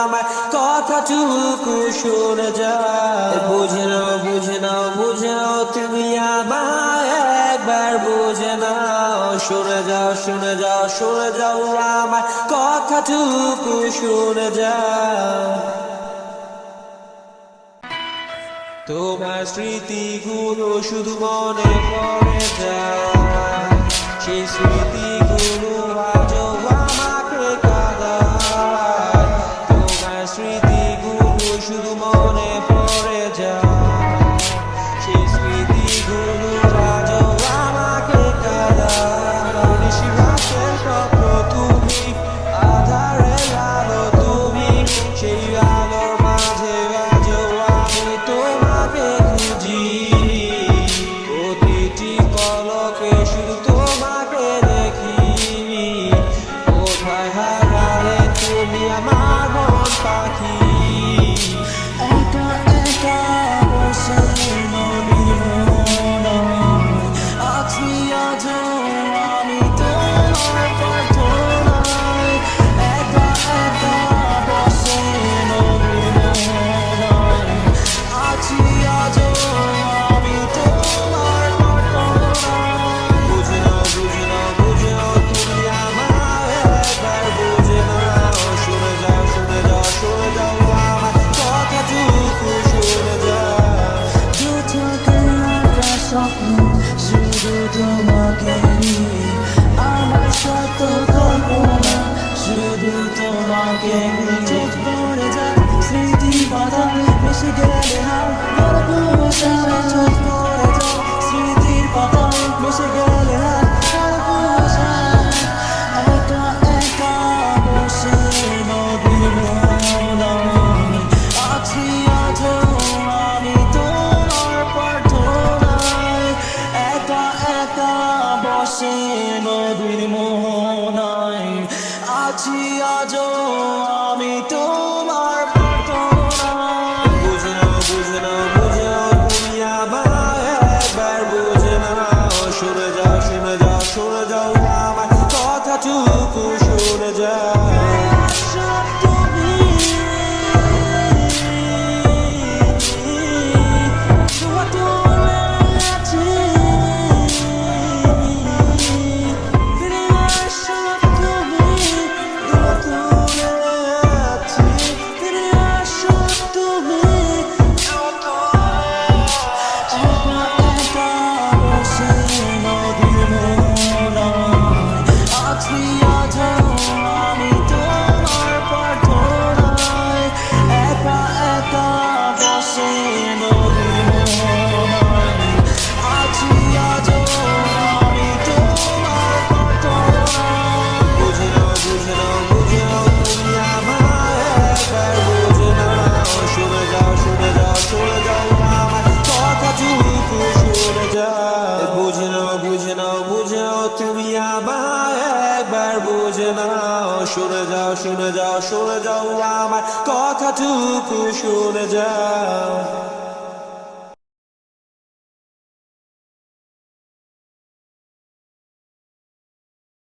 আমার কথাটুকু শুনে যাও, বুঝে নাও বুঝে নাও বুঝে নাও, তুমি আমায় একবার বুঝে নাও, শুনে যাও শুনে যাও শুনে যাও, আমার কথাটুকু শুনে যাও। তোমার স্মৃতিগুলো শুধু মনে পড়ে যায়, সেই স্মৃতিগুলো আজও আমাকে কাঁদায়। তোমার স্মৃতিগুলো শুধু মনে পড়ে যায়, সেই স্মৃতিগুলো আজও আমাকে কাঁদায়। নিশি রাতের স্বপ্ন তুমি, আধারের আলো তুমি, সেই আলোর মাঝে আজও আমি তোমাকে খুঁজি। প্রতিটি পলকে শুধু তোমাকে দেখি, কোথায় হারালে তুমি আমার মন পাখি। একা একা বসে নদীর মোহনায় আছি আজও আমি তোমার প্রার্থনায়। একা একা বসে নদীর মোহনায় আছি আজও আমি তোমার প্রার্থনায়। বুঝে নাও বুঝে নাও বুঝে নাও, তুমি আমায় একবার বুঝে নাও, শুনে যাও শুনে যাও শুনে যাও, আমার কথাটুকু শুনে যাও। দু চোখে আঁকা স্বপ্ন শুধু তোমাকে নিয়ে, আমার শত কল্পনা শুধু তোমাকে নিয়ে। চোখ পড়ে যায় স্মৃতি পাতায় মিশে গেলে হার বড় কুয়াশায়। চোখ পড়ে যায় স্মৃতির পাতায় মিশে গেলে হার বড় কুয়াশায়। একা একা বসে নদীর মোহনায় আছি আজও আমি তোমার প্রার্থনায়। একা একা বসে নদীর মোহনায় আছি আজও আমি তোমার প্রার্থনায়। বুঝে নাও বুঝে নাও বুঝে নাও, তুমি আমায় একবার বুঝে নাও, শুনে যাও শুনে যাও শুনে যাও, আমার কথাটুকু শুনে যাও। সব তুমি দোয়া তোলে আছি, ফিরে আসো তুমি। দোয়া তোলে আছি, ফিরে আসো তুমি। একা একা বসে নদীর মোহনায় আছি আজও আমি তোমার প্রার্থনায়। একা একা বসে নদীর মোহনায় আছি আজও আমি তোমার প্রার্থনায়। বুঝে নাও বুঝে নাও বুঝে নাও, তুমি আমায় একবার বুঝে নাও, শুনে যাও শুনে যাও শুনে যাও, আমার কথাটুকু শুনে যাও। বুঝে নাও বুঝে নাও বুঝে নাও, তুমি আমায় একবার বুঝে নাও, শুনে যাও শুনে যাও শুনে যাও, আমার কথাটুকু শুনে যাও।